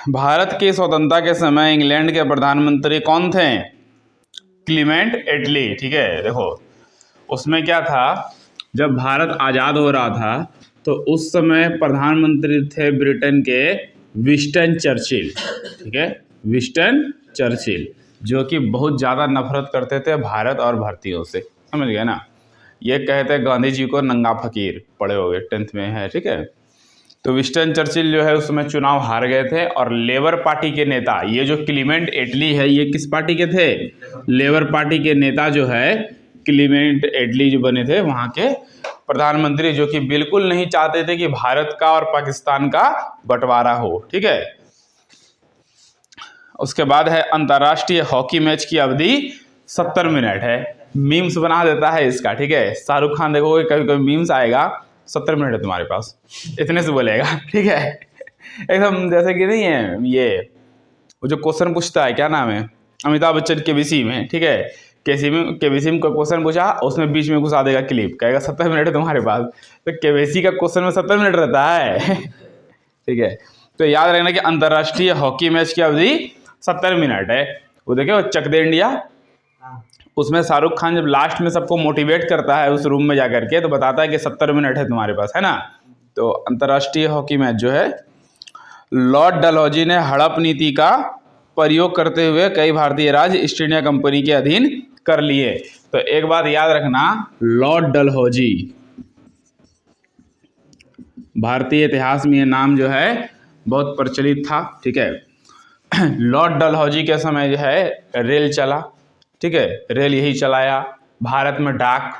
भारत की स्वतंत्रता के समय इंग्लैंड के प्रधानमंत्री कौन थे? क्लीमेंट एटली। ठीक है, देखो उसमें क्या था, जब भारत आज़ाद हो रहा था तो उस समय प्रधानमंत्री थे ब्रिटेन के विंस्टन चर्चिल। ठीक है, विंस्टन चर्चिल, जो कि बहुत ज़्यादा नफरत करते थे भारत और भारतीयों से, समझ गए ना। ये कहते गांधी जी को नंगा फकीर, पढ़े होगे 10th में है। ठीक है, तो विंस्टन चर्चिल जो है उसमें चुनाव हार गए थे और लेबर पार्टी के नेता, ये जो क्लीमेंट एटली है ये किस पार्टी के थे? लेबर पार्टी के नेता जो है क्लीमेंट एटली जो बने थे वहाँ के प्रधानमंत्री, जो कि बिल्कुल नहीं चाहते थे कि भारत का और पाकिस्तान का बंटवारा हो। ठीक है, उसके बाद है अंतर्राष्ट्रीय हॉकी मैच की अवधि 70 मिनट है। मीम्स बना देता है इसका। ठीक है, शाहरुख खान देखोगे कभी कभी मीम्स आएगा, 70 मिनट है तुम्हारे पास, इतने से बोलेगा। ठीक है, एकदम जैसे कि नहीं है ये वो जो क्वेश्चन पूछता है, क्या नाम है, अमिताभ बच्चन केबीसी में। ठीक है, केबीसी में कोई क्वेश्चन पूछा, उसमें बीच में घुसा देगा क्लिप, कहेगा 70 मिनट है तुम्हारे पास। तो केबीसी का क्वेश्चन में 70 मिनट रहता है। ठीक है, तो याद रखना कि अंतर्राष्ट्रीय हॉकी मैच की अवधि 70 मिनट है। वो देखो चक दे इंडिया, उसमें शाहरुख खान जब लास्ट में सबको मोटिवेट करता है उस रूम में जाकर के, तो बताता है कि 70 मिनट है तुम्हारे पास, है ना। तो अंतर्राष्ट्रीय हॉकी मैच जो है, लॉर्ड डलहौजी ने हड़प नीति का प्रयोग करते हुए कई भारतीय राज्य ईस्ट इंडिया कंपनी के अधीन कर लिए। तो एक बात याद रखना, लॉर्ड डलहौजी, भारतीय इतिहास में ये नाम जो है बहुत प्रचलित था। ठीक है, लॉर्ड डलहौजी के समय जो है रेल चला। ठीक है, रेल यही चलाया भारत में। डाक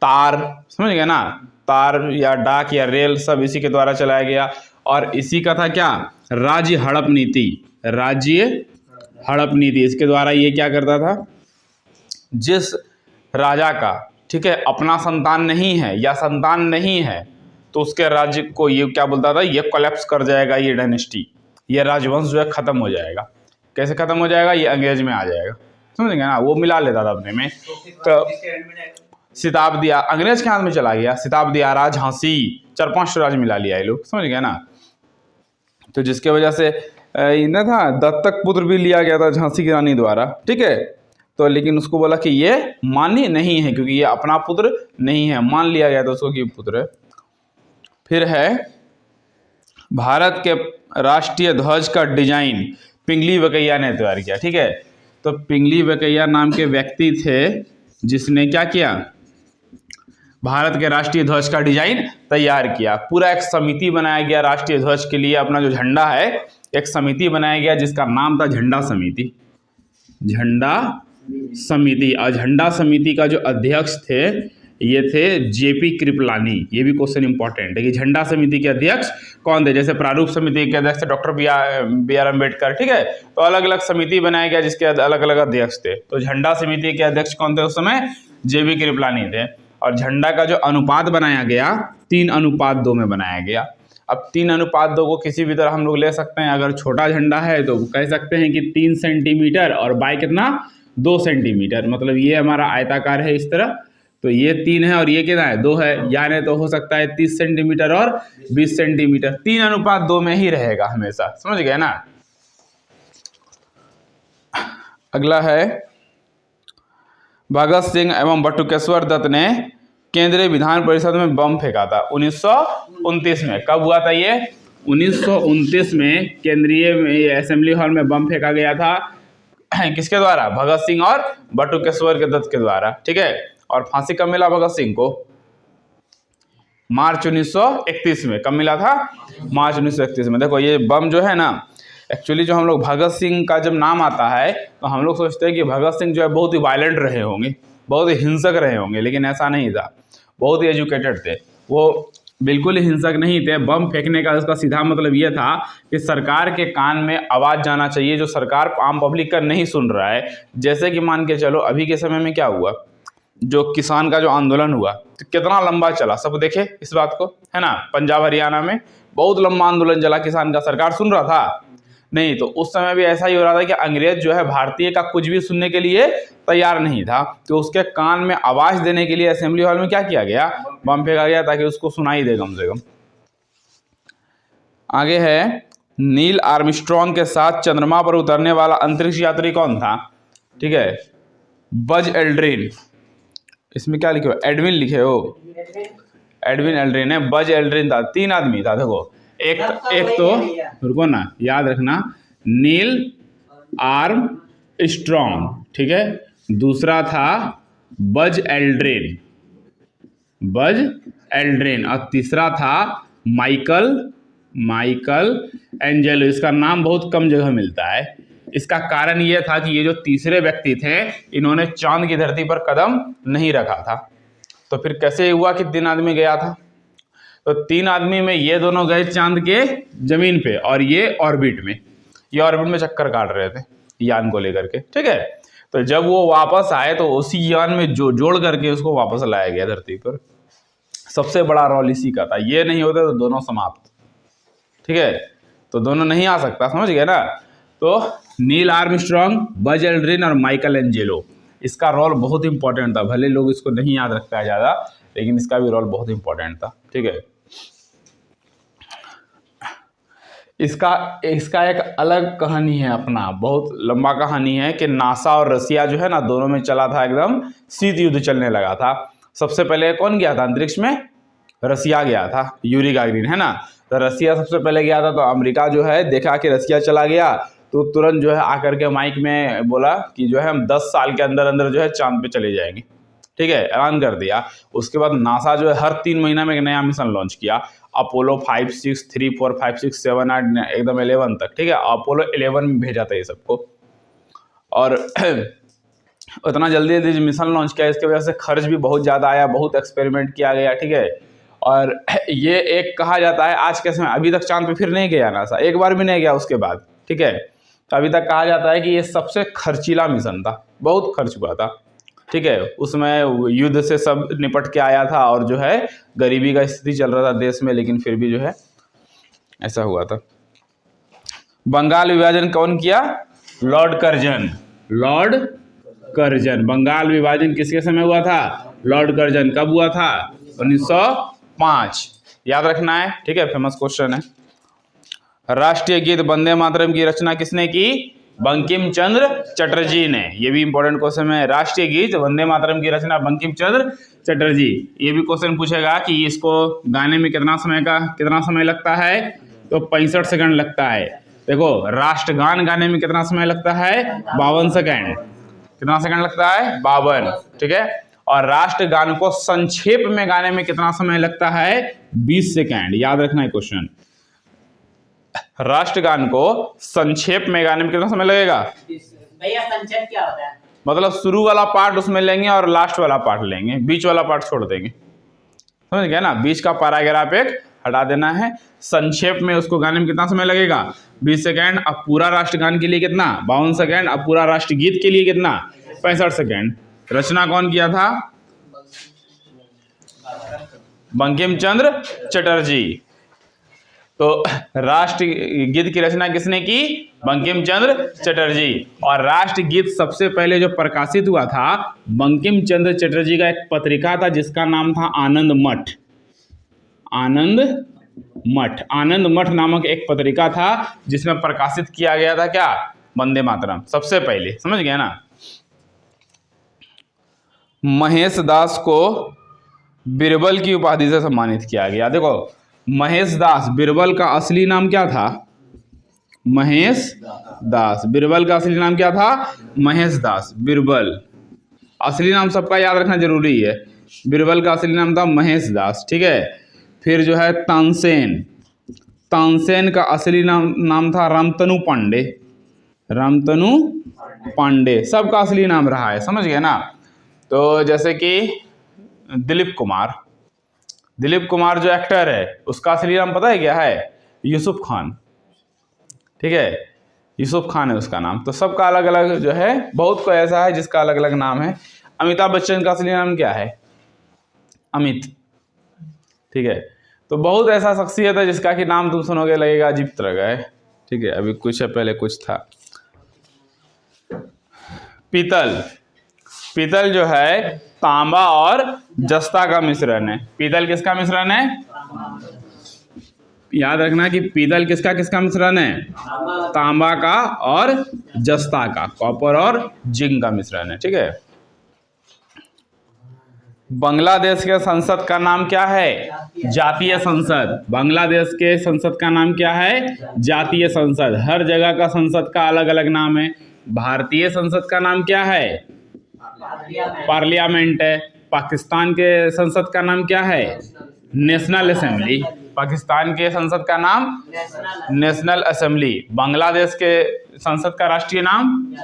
तार, समझ गए ना, तार या डाक या रेल सब इसी के द्वारा चलाया गया। और इसी का था क्या, राज्य हड़प नीति। राज्य हड़प नीति, इसके द्वारा ये क्या करता था, जिस राजा का, ठीक है, अपना संतान नहीं है या संतान नहीं है, तो उसके राज्य को ये क्या बोलता था, ये कोलैप्स कर जाएगा, ये डायनेस्टी, ये राजवंश जो है खत्म हो जाएगा। कैसे खत्म हो जाएगा, ये अंग्रेज में आ जाएगा, समझ गए ना। वो मिला लेता था अपने में। तो शताब्दी अंग्रेज के हाथ में चला गया, शताब्दी राज, झांसी, 4-5 राज्य मिला लिया ये लोग, समझ गए ना। तो जिसके वजह से इन्हें था दत्तक पुत्र भी लिया गया था झांसी की रानी द्वारा। ठीक है, तो लेकिन उसको बोला कि ये मान्य नहीं है क्योंकि ये अपना पुत्र नहीं है, मान लिया गया था उसको कि पुत्र है। फिर है भारत के राष्ट्रीय ध्वज का डिजाइन पिंगली वकैया ने तैयार किया। ठीक है, तो पिंगली वकैया नाम के व्यक्ति थे जिसने क्या किया, भारत के राष्ट्रीय ध्वज का डिजाइन तैयार किया। पूरा एक समिति बनाया गया राष्ट्रीय ध्वज के लिए, अपना जो झंडा है एक समिति बनाया गया जिसका नाम था झंडा समिति। झंडा समिति, और झंडा समिति का जो अध्यक्ष थे ये थे जेपी कृपलानी। ये भी क्वेश्चन इंपॉर्टेंट है कि झंडा समिति के अध्यक्ष कौन थे। जैसे प्रारूप समिति के अध्यक्ष थे डॉक्टर बी आर अम्बेडकर। ठीक है, तो अलग अलग समिति बनाया गया जिसके अलग अलग अध्यक्ष थे। तो झंडा समिति के अध्यक्ष कौन थे उस समय, जेपी कृपलानी थे। और झंडा का जो अनुपात बनाया गया 3:2 में बनाया गया। अब 3:2 को किसी भी तरह हम लोग ले सकते हैं। अगर छोटा झंडा है तो कह सकते हैं कि 3 सेंटीमीटर और बाई कितना 2 सेंटीमीटर, मतलब ये हमारा आयताकार है इस तरह, तो ये 3 है और ये कितना है 2 है, यानी तो हो सकता है 30 सेंटीमीटर और 20 सेंटीमीटर। 3:2 में ही रहेगा हमेशा, समझ गए ना। अगला है भगत सिंह एवं बटुकेश्वर दत्त ने केंद्रीय विधान परिषद में बम फेंका था 1929 में। कब हुआ था ये, 1929 में केंद्रीय असेंबली हॉल में बम फेंका गया था। किसके द्वारा, भगत सिंह और बटुकेश्वर के दत्त के द्वारा। ठीक है, और फांसी कब मिला भगत सिंह को, मार्च 1931 में। कब मिला था, मार्च 1931 में। देखो ये बम जो है ना, एक्चुअली जो हम लोग भगत सिंह का जब नाम आता है तो हम लोग सोचते हैं कि भगत सिंह जो है बहुत ही वायलेंट रहे होंगे, बहुत ही हिंसक रहे होंगे, लेकिन ऐसा नहीं था। बहुत ही एजुकेटेड थे वो, बिल्कुल ही हिंसक नहीं थे। बम फेंकने का उसका सीधा मतलब ये था कि सरकार के कान में आवाज़ जाना चाहिए जो सरकार आम पब्लिक का नहीं सुन रहा है। जैसे कि मान के चलो अभी के समय में क्या हुआ, जो किसान का जो आंदोलन हुआ तो कितना लंबा चला, सब देखे इस बात को, है ना। पंजाब हरियाणा में बहुत लंबा आंदोलन चला किसान का, सरकार सुन रहा था नहीं। तो उस समय भी ऐसा ही हो रहा था कि अंग्रेज जो है भारतीय का कुछ भी सुनने के लिए तैयार नहीं था। तो उसके कान में आवाज़ देने के लिए असेंबली हॉल में क्या किया गया, बम फेंका गया ताकि उसको सुनाई दे कम से कम। आगे है नील आर्मस्ट्रॉन्ग के साथ चंद्रमा पर उतरने वाला अंतरिक्ष यात्री कौन था? ठीक है, बज एल्ड्रिन। इसमें क्या लिखे हो? एडविन लिखे हो, एडविन एल्ड्रिन है, बज एल्ड्रिन था। 3 आदमी था देखो, एक तो रुको ना, याद रखना, नील आर्मस्ट्रॉन्ग, ठीक है, दूसरा था बज एल्ड्रिन, बज एल्ड्रिन, और तीसरा था माइकल एंजेलो। इसका नाम बहुत कम जगह मिलता है। इसका कारण यह था कि ये जो तीसरे व्यक्ति थे, इन्होंने चांद की धरती पर कदम नहीं रखा था। तो फिर कैसे हुआ कि 3 आदमी गया था? तो 3 आदमी में ये दोनों गए चांद के जमीन पे, और ये ऑर्बिट में, ये ऑर्बिट में चक्कर काट रहे थे यान को लेकर के, ठीक है। तो जब वो वापस आए तो उसी यान में जोड़ करके उसको वापस लाया गया धरती पर। सबसे बड़ा रोल इसी का था। ये नहीं होता तो दोनों समाप्त, ठीक है, तो दोनों नहीं आ सकता, समझ गए ना। तो नील आर्मस्ट्रॉन्ग, बज एल्ड्रिन और माइकल एंजेलो, इसका रोल बहुत इंपॉर्टेंट था। भले लोग इसको नहीं याद रखता है ज़्यादा, लेकिन इसका भी रोल बहुत इंपॉर्टेंट था, ठीक है। इसका एक अलग कहानी है अपना, बहुत लंबा कहानी है कि नासा और रसिया जो है ना, दोनों में चला था, एकदम शीत युद्ध चलने लगा था। सबसे पहले कौन गया था अंतरिक्ष में? रसिया गया था, यूरी गागरिन, है ना। तो रसिया सबसे पहले गया था, तो अमेरिका जो है देखा कि रसिया चला गया, तो तुरंत जो है आकर के माइक में बोला कि जो है हम 10 साल के अंदर अंदर जो है चांद पे चले जाएंगे, ठीक है, ऐलान कर दिया। उसके बाद नासा जो है हर 3 महीना में एक नया मिशन लॉन्च किया। अपोलो 5, 6, 3, 4, 5, 6, 7, 8 एकदम 11 तक, ठीक है। अपोलो 11 में भेजा था ये सबको, और उतना जल्दी मिशन लॉन्च किया, इसकी वजह से खर्च भी बहुत ज़्यादा आया, बहुत एक्सपेरिमेंट किया गया, ठीक है। और ये एक कहा जाता है आज के समय, अभी तक चांद पे फिर नहीं गया नासा, एक बार भी नहीं गया उसके बाद, ठीक है। तो अभी तक कहा जाता है कि ये सबसे खर्चीला मिशन था, बहुत खर्च हुआ था, ठीक है। उसमें युद्ध से सब निपट के आया था, और जो है गरीबी का स्थिति चल रहा था देश में, लेकिन फिर भी जो है ऐसा हुआ था। बंगाल विभाजन कौन किया? Lord Curzon, Lord Curzon. बंगाल विभाजन किसके समय हुआ था? लॉर्ड कर्जन। कब हुआ था? 1905, याद रखना है, ठीक है, फेमस क्वेश्चन है। राष्ट्रीय गीत वंदे मातरम की रचना किसने की? बंकिम चंद्र चटर्जी ने। ये भी इंपॉर्टेंट क्वेश्चन है। राष्ट्रीय गीत वंदे मातरम की रचना बंकिम चंद्र चटर्जी। ये भी क्वेश्चन पूछेगा कि इसको गाने में कितना समय लगता है? तो 65 सेकंड लगता है। देखो, राष्ट्रगान गाने में कितना समय लगता है? 52 सेकंड। कितना सेकंड लगता है? 52, ठीक है। और राष्ट्रगान को संक्षेप में गाने में कितना समय लगता है? 20 सेकंड। याद रखना है क्वेश्चन। राष्ट्रगान को संक्षेप में गाने में कितना समय लगेगा? भैया संक्षेप क्या होता है? मतलब शुरू वाला पार्ट उसमें लेंगे और लास्ट वाला पार्ट लेंगे, बीच वाला पार्ट छोड़ देंगे, समझ गया ना। बीच का पैराग्राफ एक हटा देना है। संक्षेप में उसको गाने में कितना समय लगेगा? 20 सेकंड। अब पूरा राष्ट्रगान के लिए कितना? 52 सेकंड। अब पूरा राष्ट्रगीत के लिए कितना? 65 सेकंड। रचना कौन किया था? बंकिम चंद्र चटर्जी। तो राष्ट्रगीत की रचना किसने की? बंकिम चंद्र चटर्जी। और राष्ट्रगीत सबसे पहले जो प्रकाशित हुआ था, बंकिम चंद्र चटर्जी का एक पत्रिका था जिसका नाम था आनंद मठ। आनंद मठ नामक एक पत्रिका था जिसमें प्रकाशित किया गया था क्या? वंदे मातरम सबसे पहले, समझ गया ना। महेश दास को बिरबल की उपाधि से सम्मानित किया गया। देखो, महेश दास, बिरबल का असली नाम क्या था? महेश दास। बिरबल का असली नाम क्या था? महेश दास। बिरबल असली नाम सबका याद रखना जरूरी है। बिरबल का असली नाम था महेश दास, ठीक है। फिर जो है तानसेन का असली नाम था रामतनु पांडे। सबका असली नाम रहा है, समझ गए ना। तो जैसे कि दिलीप कुमार जो एक्टर है, उसका असली नाम पता है क्या है? यूसुफ खान, ठीक है, यूसुफ खान है उसका नाम। तो सबका अलग अलग जो है, बहुत कोई ऐसा है जिसका अलग अलग नाम है। अमिताभ बच्चन का असली नाम क्या है? अमित, ठीक है। तो बहुत ऐसा शख्सियत है जिसका कि नाम तुम सुनोगे लगेगा अजीब तरह का है, ठीक है। अभी कुछ है, पहले कुछ था। पीतल जो है तांबा और जस्ता का मिश्रण है। पीतल किसका मिश्रण है? याद रखना कि पीतल किसका किसका मिश्रण है? तांबा का और जस्ता का, कॉपर और जिंक का मिश्रण है, ठीक है। बांग्लादेश के संसद का नाम क्या है? जातीय संसद। बांग्लादेश के संसद का नाम क्या है? जातीय संसद। हर जगह का संसद का अलग अलग नाम है। भारतीय संसद का नाम क्या है? पार्लियामेंट है। पाकिस्तान के संसद का नाम क्या है? National assembly. पाकिस्तान के संसद का नाम नेशनल असेंबली। बांग्लादेश के संसद का राष्ट्रीय नाम,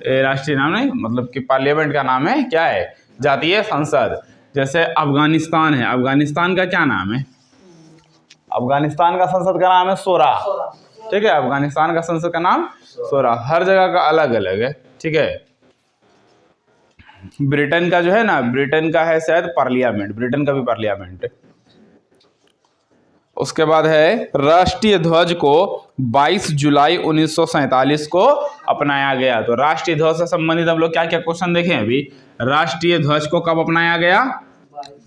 राष्ट्रीय नाम नहीं मतलब कि पार्लियामेंट का नाम है क्या है? जातीय संसद। जैसे अफगानिस्तान है, अफगानिस्तान का क्या नाम है? अफगानिस्तान का संसद का नाम है शोरा, ठीक है। अफगानिस्तान का संसद का नाम शोरा। हर जगह का अलग अलग है, ठीक है। ब्रिटेन का जो है ना, ब्रिटेन का है शायद पार्लियामेंट, ब्रिटेन का भी पार्लियामेंट है। उसके बाद है राष्ट्रीय ध्वज को 22 जुलाई 1947 को अपनाया गया। तो राष्ट्रीय ध्वज से संबंधित हम लोग क्या क्या क्वेश्चन देखें अभी। राष्ट्रीय ध्वज को कब अपनाया गया?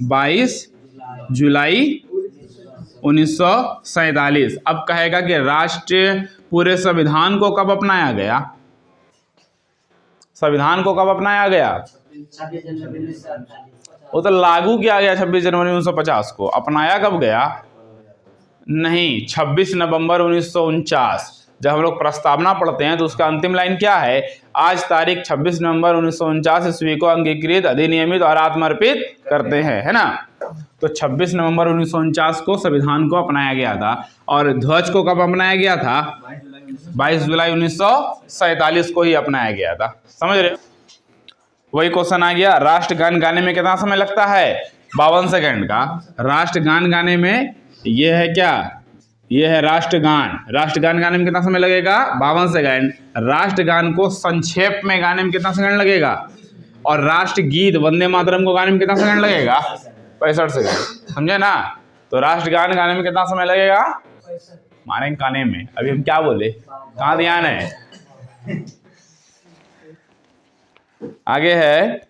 22 जुलाई 1947। अब कहेगा कि राष्ट्रीय पूरे संविधान को कब अपनाया गया? संविधान को कब अपनाया गया? 26 जनवरी 1948। वो तो लागू किया गया 26 जनवरी 1950 को। अपनाया कब गया? नहीं, 26 नवंबर 1949। जब हम लोग प्रस्तावना पढ़ते हैं तो उसका अंतिम लाइन क्या है? आज तारीख 26 नवंबर 1949 ईस्वी को अंगीकृत, अधिनियमित और आत्मर्पित करते हैं, है ना। तो 26 नवंबर 1949 को संविधान को अपनाया गया था। और ध्वज को कब अपनाया गया था? 22 जुलाई 1947 को ही अपनाया गया था। समझ रहे? वही क्वेश्चन आ गया, राष्ट्रगान गाने में कितना समय लगता है? 52 सेकंड का। राष्ट्रगान गाने में ये है क्या? ये है राष्ट्रगान। राष्ट्रगान गाने में कितना समय लगेगा? 52 सेकंड। राष्ट्रगान को संक्षेप में गाने में कितना सेकंड लगेगा? और राष्ट्रगीत वंदे मातरम को गाने में कितना सेकंड लगेगा? 65 सेकंड। समझे ना। तो राष्ट्रगान गाने में कितना समय लगेगा? माने गाने में। अभी हम क्या बोले, कहाँ ध्यान है? आगे है,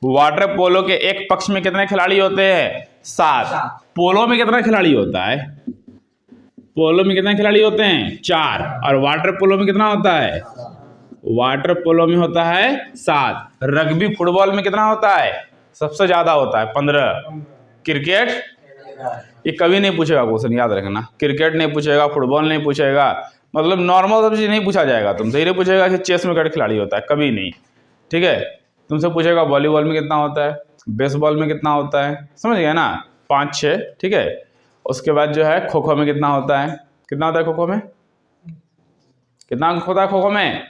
वाटर पोलो के एक पक्ष में कितने खिलाड़ी होते हैं? 7। पोलो में कितना खिलाड़ी होता है? पोलो में कितने खिलाड़ी होते हैं? 4। और वाटर पोलो में कितना होता है? वाटर पोलो में होता है 7। रग्बी फुटबॉल में कितना होता है? सबसे ज्यादा होता है 15। क्रिकेट ये कभी नहीं पूछेगा क्वेश्चन, याद रखना। क्रिकेट नहीं पूछेगा, फुटबॉल नहीं पूछेगा, मतलब नॉर्मल सब चीज नहीं पूछा जाएगा तुमसे। ये पूछेगा कि चेस में कितने खिलाड़ी होता है, कभी नहीं, ठीक है। तुमसे पूछेगा वॉलीबॉल में कितना होता है, बेसबॉल में कितना होता है, समझ गए ना, 5-6, ठीक है। उसके बाद जो है खो खो में कितना होता है? कितना होता है खो खो में? कितना होता है खो खो में?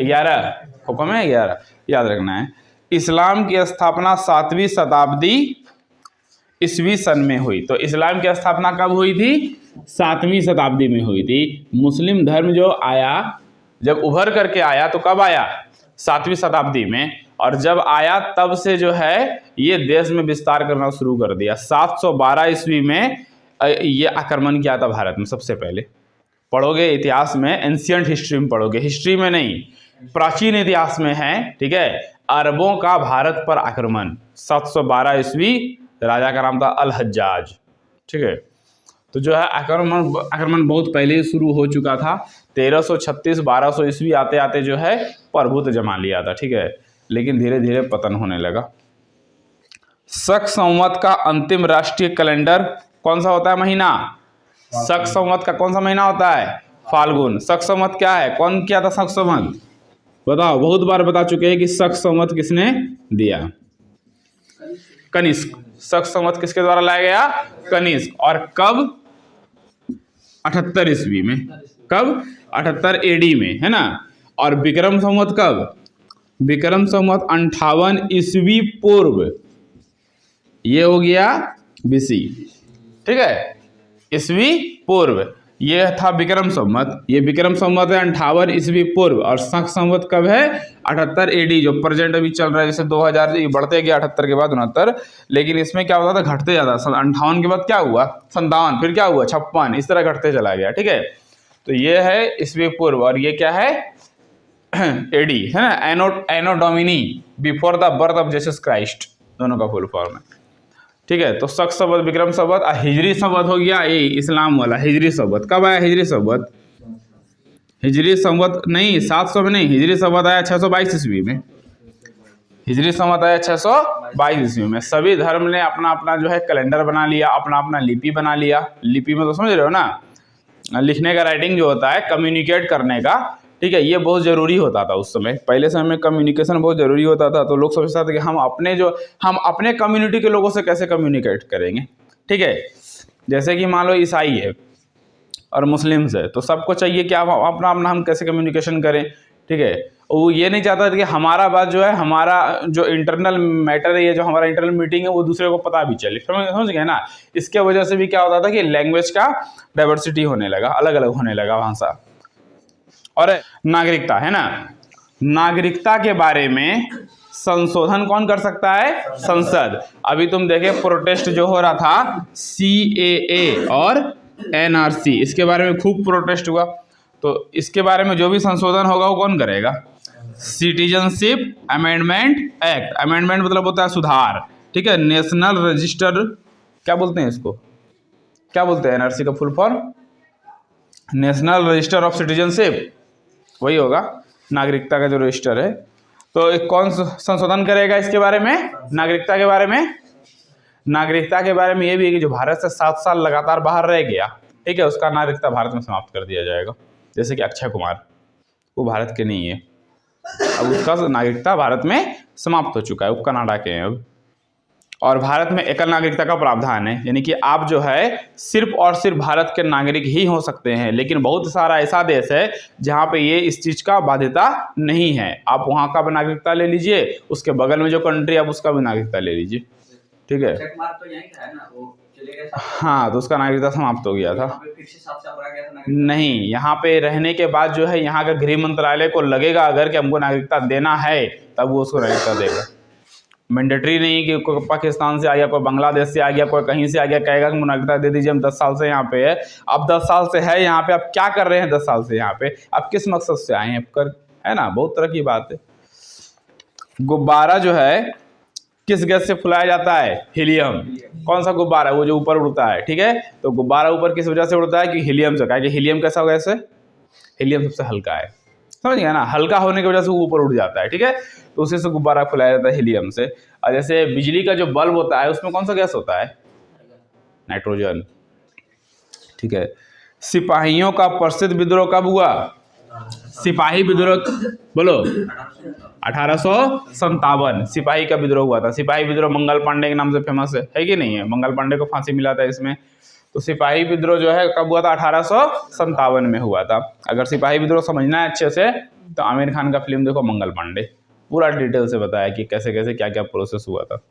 11। खो खो में 11, याद रखना है। इस्लाम की स्थापना 7वीं शताब्दी ईस्वी सन में हुई। तो इस्लाम की स्थापना कब हुई थी? 7वीं शताब्दी में हुई थी। मुस्लिम धर्म जो आया, जब उभर करके आया तो कब आया? 7वीं शताब्दी में। और जब आया तब से जो है ये देश में विस्तार करना शुरू कर दिया। 712 ईस्वी में ये आक्रमण किया था भारत में सबसे पहले। पढ़ोगे इतिहास में, एंशियंट हिस्ट्री में पढ़ोगे, हिस्ट्री में नहीं, प्राचीन इतिहास में है, ठीक है। अरबों का भारत पर आक्रमण 712 ईस्वी, राजा का नाम था अल हज्जाज, ठीक है। तो जो है आक्रमण बहुत पहले ही शुरू हो चुका था। 1336-1200 ईस्वी आते आते जो है प्रभुत्व जमा लिया था, ठीक है। लेकिन धीरे धीरे पतन होने लगा। शक संवत का अंतिम राष्ट्रीय कैलेंडर कौन सा होता है महीना? शक संवत का कौन सा महीना होता है? फाल्गुन। शक संवत क्या है? कौन किया था शक संवत? बताओ, बहुत बार बता चुके हैं कि शक संवत किसने दिया? कनिष्क। शक संवत किसके द्वारा लाया गया? कनिष्क। और कब? 78 ईस्वी में। कब? 78 AD में, है ना। और विक्रम संवत कब? विक्रम संवत 58 ईस्वी पूर्व, ये हो गया BC, ठीक है, ईस्वी पूर्व। ये था विक्रम संवत, ये विक्रम संवत है 58 ईस्वी पूर्व। और शक संवत कब है? 78 AD, जो प्रेजेंट अभी चल रहा है। जैसे 2000 बढ़ते गया 78 के बाद 69, लेकिन इसमें क्या होता था? घटते जाता। 58 के बाद क्या हुआ? 57, फिर क्या हुआ? 56, इस तरह घटते चला गया, ठीक है। तो ये है ईस्वी पूर्व, और ये क्या है? AD, है ना। Anno domini, before the birth of Jesus Christ, दोनों का फुल फॉर्म है। ठीक है। तो शक संवत, विक्रम संवत, हिजरी संवत हो गया ये इस्लाम वाला हिजरी संवत। कब आया हिजरी संवत? हिजरी संवत नहीं 700 में नहीं, हिजरी संवत आया 622 ईस्वी में। हिजरी संवत आया 622 ईस्वी में। सभी धर्म ने अपना अपना जो है कैलेंडर बना लिया, अपना अपना लिपि बना लिया। लिपि में तो समझ रहे हो ना, लिखने का, राइटिंग जो होता है, कम्युनिकेट करने का, ठीक है, ये बहुत ज़रूरी होता था उस समय। पहले समय में कम्युनिकेशन बहुत ज़रूरी होता था, तो लोग सोचते थे कि हम अपने कम्युनिटी के लोगों से कैसे कम्युनिकेट करेंगे, ठीक है। जैसे कि मान लो ईसाई है और मुस्लिम्स है, तो सबको चाहिए कि आप अपना अपना हम कैसे कम्युनिकेशन करें, ठीक है। वो ये नहीं चाहता कि हमारा बात जो है, हमारा जो इंटरनल मैटर है, ये जो हमारा इंटरनल मीटिंग है, वो दूसरे को पता भी चले। समझ गए ना। इसके वजह से भी क्या होता था कि लैंग्वेज का डाइवर्सिटी होने लगा, अलग अलग होने लगा भाषा। और नागरिकता है ना, नागरिकता के बारे में संशोधन कौन कर सकता है? संसद। अभी तुम देखे प्रोटेस्ट जो हो रहा था CAA और NRC, इसके बारे में खूब प्रोटेस्ट हुआ। तो इसके बारे में जो भी संशोधन होगा वो कौन करेगा? Citizenship amendment act. अमेंडमेंट मतलब होता है सुधार, ठीक है। नेशनल रजिस्टर, क्या बोलते हैं इसको, क्या बोलते हैं NRC का full form? National register of citizenship, वही होगा, नागरिकता का जो रजिस्टर है। तो एक कौन संशोधन करेगा इसके बारे में? नागरिकता के बारे में। नागरिकता के बारे में ये भी है कि जो भारत से 7 साल लगातार बाहर रह गया, ठीक है, उसका नागरिकता भारत में समाप्त कर दिया जाएगा। जैसे कि अक्षय कुमार, वो भारत के नहीं है, अब उसका नागरिकता भारत में समाप्त हो चुका है, वो कनाडा के हैं अब। और भारत में एकल नागरिकता का प्रावधान है, यानी कि आप जो है सिर्फ और सिर्फ भारत के नागरिक ही हो सकते हैं। लेकिन बहुत सारा ऐसा देश है जहाँ पे ये इस चीज़ का बाध्यता नहीं है। आप वहाँ का भी नागरिकता ले लीजिए, उसके बगल में जो कंट्री आप उसका भी नागरिकता ले लीजिए, ठीक है। हाँ, तो उसका नागरिकता समाप्त हो गया था। नहीं, यहाँ पे रहने के बाद जो है यहाँ का गृह मंत्रालय को लगेगा अगर कि हमको नागरिकता देना है, तब वो उसको नागरिकता देगा। मैंडेटरी नहीं कि कोई पाकिस्तान से आ गया, कोई बांग्लादेश से आ गया, कोई कहीं से आ गया, कहेगा कि नागरिकता दे दीजिए, हम 10 साल से यहाँ पे है। अब 10 साल से है यहाँ पे, आप क्या कर रहे हैं 10 साल से यहाँ पे, आप किस मकसद से आए हैं कर, है ना, बहुत तरह की बात है। गुब्बारा जो है किस गैस से फुलाया जाता है? हीलियम। कौन सा गुब्बारा? वो जो ऊपर उड़ता है, ठीक है। तो गुब्बारा ऊपर किस वजह से उड़ता है? कि हीलियम से। कि हीलियम कैसा गैस है? हीलियम सबसे हल्का है, समझ गया ना, हल्का होने की वजह से वो ऊपर उड़ जाता है, ठीक है। तो उसी से गुब्बारा फुलाया जाता है हीलियम से। और जैसे बिजली का जो बल्ब होता है उसमें कौन सा गैस होता है? नाइट्रोजन, ठीक है। सिपाहियों का प्रसिद्ध विद्रोह कब हुआ? सिपाही विद्रोह, बोलो। 1857 सिपाही का विद्रोह हुआ था। सिपाही विद्रोह मंगल पांडे के नाम से फेमस है कि नहीं है? मंगल पांडे को फांसी मिला था इसमें। तो सिपाही विद्रोह जो है कब हुआ था? 1857 में हुआ था। अगर सिपाही विद्रोह समझना है अच्छे से तो आमिर खान का फिल्म देखो मंगल पांडे, पूरा डिटेल से बताया कि कैसे कैसे क्या क्या प्रोसेस हुआ था।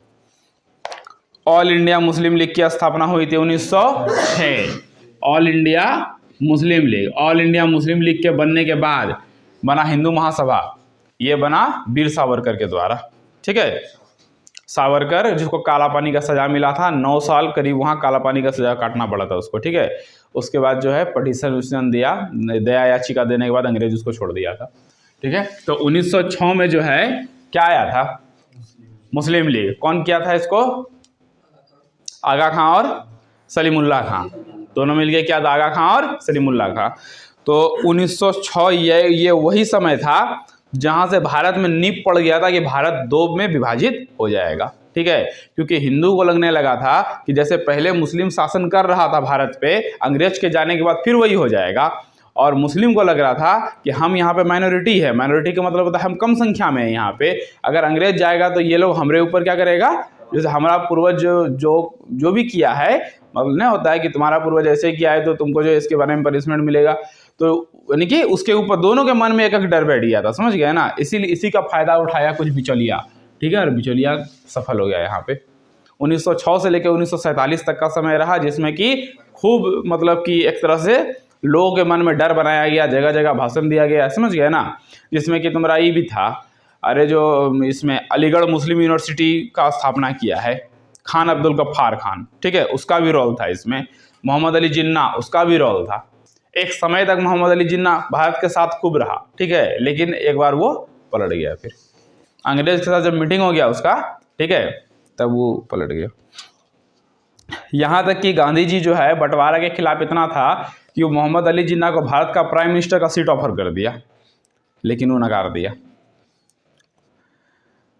ऑल इंडिया मुस्लिम लीग की स्थापना हुई थी 1906। All India Muslim league, all India Muslim league के बनने के बाद बना हिंदू महासभा। ये बना वीर सावरकर के द्वारा, ठीक है। सावरकर जिसको काला पानी का सजा मिला था, 9 साल करीब वहाँ काला पानी का सजा काटना पड़ा था उसको, ठीक है। उसके बाद जो है पटिशन दिया, दया याचिका देने के बाद अंग्रेज उसको छोड़ दिया था, ठीक है। तो 1906 में जो है क्या आया था? मुस्लिम लीग। कौन किया था इसको? आगा खां और सलीमुल्लाह खां, दोनों मिलके क्या था? आगा खां और सलीमुल्लाह खां। तो 1906 ये वही समय था जहां से भारत में नींव पड़ गया था कि भारत 2 में विभाजित हो जाएगा, ठीक है। क्योंकि हिंदू को लगने लगा था कि जैसे पहले मुस्लिम शासन कर रहा था भारत पे, अंग्रेज के जाने के बाद फिर वही हो जाएगा। और मुस्लिम को लग रहा था कि हम यहाँ पे माइनॉरिटी है, माइनॉरिटी का मतलब होता है हम कम संख्या में है यहाँ पे, अगर अंग्रेज जाएगा तो ये लोग हमारे ऊपर क्या करेगा? जैसे हमारा पूर्वज जो भी किया है, मतलब नहीं होता है कि तुम्हारा पूर्वज ऐसे किया है तो तुमको जो इसके बारे में पनिशमेंट मिलेगा। तो यानी कि उसके ऊपर दोनों के मन में एक एक डर बैठ गया था, समझ गया ना। इसीलिए इसी का फायदा उठाया कुछ बिचौलिया, ठीक है। और बिचौलिया सफल हो गया यहाँ पे। 1906 से लेकर 1947 तक का समय रहा जिसमें कि खूब मतलब कि एक तरह से लोगों के मन में डर बनाया गया, जगह जगह भाषण दिया गया, समझ गया ना। जिसमें कि तुम्हारा ये भी था, अरे जो इसमें अलीगढ़ मुस्लिम यूनिवर्सिटी का स्थापना किया है खान अब्दुल गफ्फार खान, ठीक है, उसका भी रोल था इसमें। मोहम्मद अली जिन्ना, उसका भी रोल था। एक समय तक मोहम्मद अली जिन्ना भारत के साथ खूब रहा, ठीक है, लेकिन एक बार वो पलट गया। फिर अंग्रेज के साथ जब मीटिंग हो गया उसका, ठीक है, तब वो पलट गया। यहाँ तक कि गांधी जी जो है बंटवारा के खिलाफ इतना था कि वो मोहम्मद अली जिन्ना को भारत का प्राइम मिनिस्टर का सीट ऑफर कर दिया, लेकिन वो नकार दिया।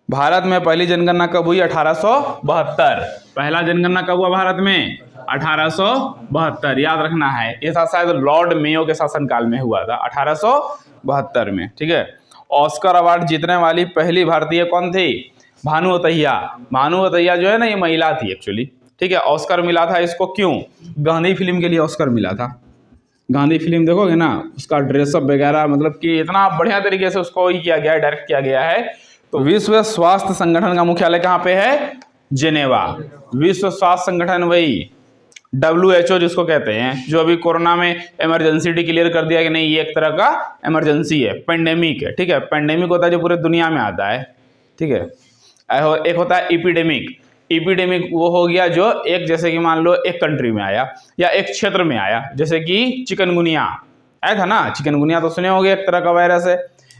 भारत में पहली जनगणना कब हुई? 1872। पहला जनगणना कब हुआ भारत में? 1872, याद रखना है। ये शायद लॉर्ड मेयो के शासनकाल में हुआ था 1872 में, ठीक है। ऑस्कर अवार्ड जीतने वाली पहली भारतीय कौन थी? भानु अथैया। भानु अथैया जो है ना, ये महिला थी एक्चुअली, ठीक है। ऑस्कर मिला था इसको क्यों? गांधी फिल्म के लिए ऑस्कर मिला था। गांधी फिल्म देखोगे ना, उसका ड्रेसअप वगैरह, मतलब कि इतना बढ़िया तरीके से उसको ही किया गया है, डायरेक्ट किया गया है। तो विश्व स्वास्थ्य संगठन का मुख्यालय कहाँ पे है? जेनेवा। विश्व स्वास्थ्य संगठन वही WHO जिसको कहते हैं, जो अभी कोरोना में इमरजेंसी डिक्लेयर कर दिया कि नहीं ये एक तरह का इमरजेंसी है, पेंडेमिक है, ठीक है। पेंडेमिक होता है जो पूरे दुनिया में आता है, ठीक है। एक होता है एपिडेमिक। एपिडेमिक वो हो गया जो एक, जैसे कि मान लो एक कंट्री में आया या एक क्षेत्र में आया, जैसे कि चिकनगुनिया आया था ना। चिकनगुनिया तो सुने होंगे, एक तरह का वायरस है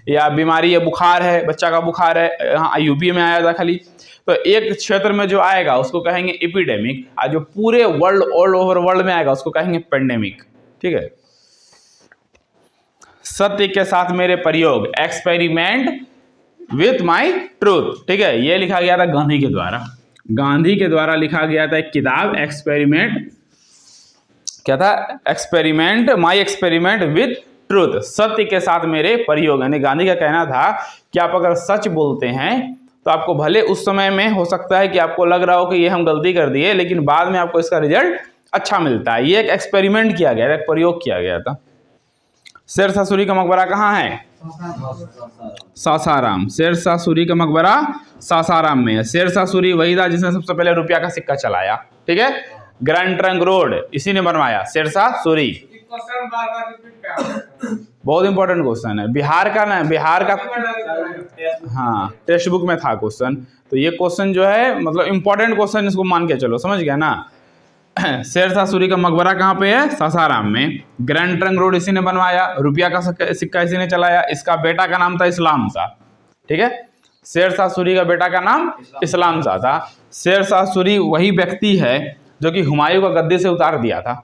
या बीमारी है, बुखार है, बच्चा का बुखार है, यहाँ यूपी में आया था खाली। तो एक क्षेत्र में जो आएगा उसको कहेंगे एपिडेमिक, और जो पूरे वर्ल्ड, ऑल ओवर वर्ल्ड में आएगा उसको कहेंगे पेंडेमिक, ठीक है। सत्य के साथ मेरे प्रयोग, एक्सपेरिमेंट विथ माई ट्रूथ, ठीक है। ये लिखा गया था गांधी के द्वारा। गांधी के द्वारा लिखा गया था एक किताब, एक्सपेरिमेंट, क्या था? Experiment, my experiment with truth, सत्य के साथ मेरे प्रयोग। यानी गांधी का कहना था कि आप अगर सच बोलते हैं तो आपको भले उस समय में हो सकता है कि आपको लग रहा हो कि ये हम गलती कर दिए, लेकिन बाद में आपको इसका रिजल्ट अच्छा मिलता है। ये एक एक्सपेरिमेंट किया गया था, एक प्रयोग किया गया था। शेरशाह सूरी का मकबरा कहाँ है? सासाराम। शेरशाह सूरी का मकबरा सासाराम में है। शेरशाह सूरी वही था जिसने सबसे पहले रुपया का सिक्का चलाया, ठीक है। ग्रैंड ट्रंक रोड इसी ने बनवाया, शेरशाह सूरी। बहुत इंपॉर्टेंट क्वेश्चन है, बिहार का ना, बिहार का, हाँ टेक्स्ट बुक में था क्वेश्चन। तो ये क्वेश्चन जो है मतलब इंपॉर्टेंट क्वेश्चन, इसको मान के चलो, समझ गया ना। शेरशाह सूरी का मकबरा कहाँ पे है? सासाराम में। ग्रैंड ट्रंक रोड इसी ने बनवाया, रुपया का सिक्का इसी ने चलाया। इसका बेटा का नाम था इस्लाम शाह, ठीक है। शेरशाह सूरी का बेटा का नाम इस्लाम शाह था। शेरशाह सूरी वही व्यक्ति है जो कि हुमायूं का गद्दी से उतार दिया था,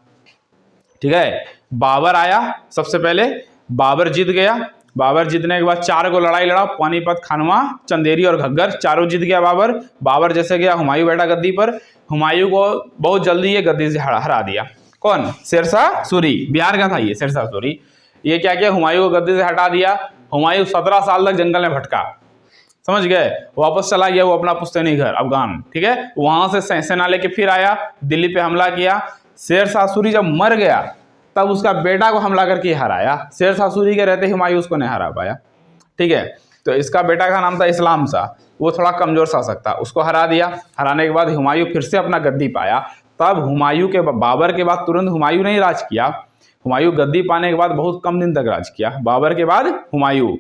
ठीक है। बाबर आया सबसे पहले, बाबर जीत गया। बाबर जीतने के बाद 4 को लड़ाई लड़ा, पानीपत, खानवा, चंदेरी और घग्गर, चारों जीत गया बाबर। बाबर जैसे गया, हुमायूं बैठा गद्दी पर। हुमायूं को बहुत जल्दी ये गद्दी से हरा दिया। कौन? शेरशाह सूरी। बिहार का था ये शेरशाह सूरी। ये क्या किया? हुमायूं को गद्दी से हटा दिया। हुमायूं 17 साल तक जंगल में भटका, समझ गए। वापस चला गया वो अपना पुश्तैनी घर अफगान, ठीक है। वहां से सेना लेके फिर आया, दिल्ली पे हमला किया। शेरशाह सूरी जब मर गया तब उसका बेटा को हमला करके हराया। शेरशाह सूरी के रहते हुमायूं उसको नहीं हरा पाया, ठीक है। तो इसका बेटा का नाम था इस्लाम शाह, वो थोड़ा कमजोर शासक था, उसको हरा दिया। हराने के बाद हुमायूं फिर से अपना गद्दी पाया। तब हुमायूं के, बाबर के बाद तुरंत हुमायूं ने राज किया। हुमायूं गद्दी पाने के बाद बहुत कम दिन तक राज किया। बाबर के बाद हुमायूं,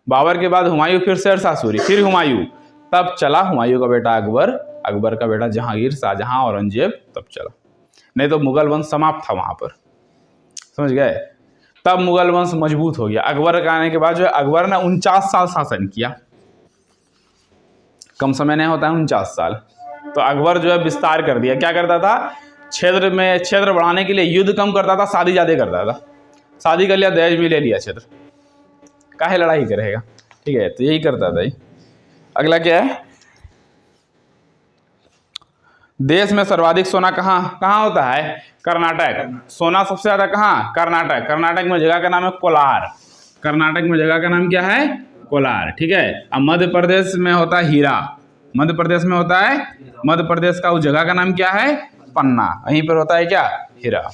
बाबर के बाद हुमायूं, फिर शेरशाह सूरी, फिर हुमायूं। तब चला हुमायूं का बेटा अकबर, अकबर का बेटा जहांगीर, शाहजहां, औरंगजेब, तब चला। नहीं तो मुगल वंश समाप्त था वहां पर, समझ गए। तब मुगल वंश मजबूत हो गया। अकबर के आने के बाद जो है अकबर ने 49 साल शासन किया, कम समय नहीं होता है 49 साल। तो अकबर जो है विस्तार कर दिया। क्या करता था? क्षेत्र में, क्षेत्र बढ़ाने के लिए युद्ध कम करता था, शादी ज्यादा करता था। शादी कर लिया, दहेज में ले लिया क्षेत्र, काहे लड़ाई करेगा, ठीक है। तो यही करता था। अगला क्या है? देश में सर्वाधिक सोना कहाँ होता है? कर्नाटक। सोना सबसे ज्यादा कहाँ? कर्नाटक। कर्नाटक में जगह का नाम है कोलार। कर्नाटक में जगह का नाम क्या है? कोलार, ठीक है। अब मध्य प्रदेश में होता है हीरा। मध्य प्रदेश में होता है, मध्य प्रदेश का उस जगह का नाम क्या है? पन्ना। वहीं पर होता है क्या? हीरा।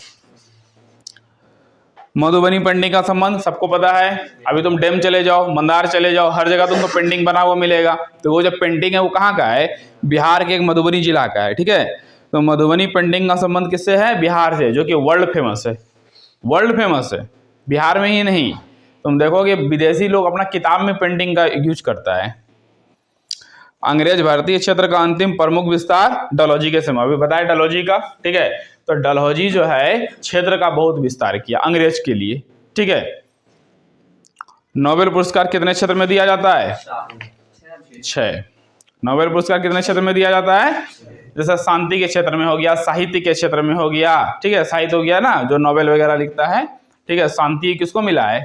मधुबनी पेंटिंग का संबंध सबको पता है। अभी तुम डैम चले जाओ, मंदार चले जाओ, हर जगह तुमको पेंटिंग बना हुआ मिलेगा। तो वो जो पेंटिंग है वो कहाँ का है? बिहार के एक मधुबनी जिला का है, ठीक है। तो मधुबनी पेंटिंग का संबंध किससे है? बिहार से, जो कि वर्ल्ड फेमस है। वर्ल्ड फेमस है, बिहार में ही नहीं। तुम देखोगे विदेशी लोग अपना किताब में पेंटिंग का यूज करता है। अंग्रेज भारतीय क्षेत्र का अंतिम प्रमुख विस्तार डलहौजी के समय, अभी बताया डलहौजी का, ठीक है। तो डलहौजी जो है क्षेत्र का बहुत विस्तार किया अंग्रेज के लिए, ठीक है। नोबेल पुरस्कार कितने क्षेत्र में दिया जाता है? 6। नोबेल पुरस्कार कितने क्षेत्र में दिया जाता है? जैसे शांति के क्षेत्र में हो गया, साहित्य के क्षेत्र में हो गया, ठीक है, साहित्य हो गया ना, जो नोबेल वगैरह लिखता है, ठीक है। शांति किसको मिला है?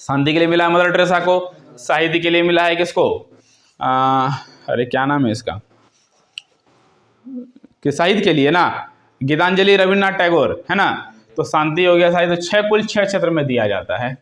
शांति के लिए मिला है मदर टेरेसा को। साहित्य के लिए मिला है किसको? अरे क्या नाम है इसका, कि साहित्य के लिए ना, गीतांजलि रविन्द्रनाथ टैगोर, है ना। तो शांति हो गया, साहित्य, तो कुल 6 क्षेत्र में दिया जाता है।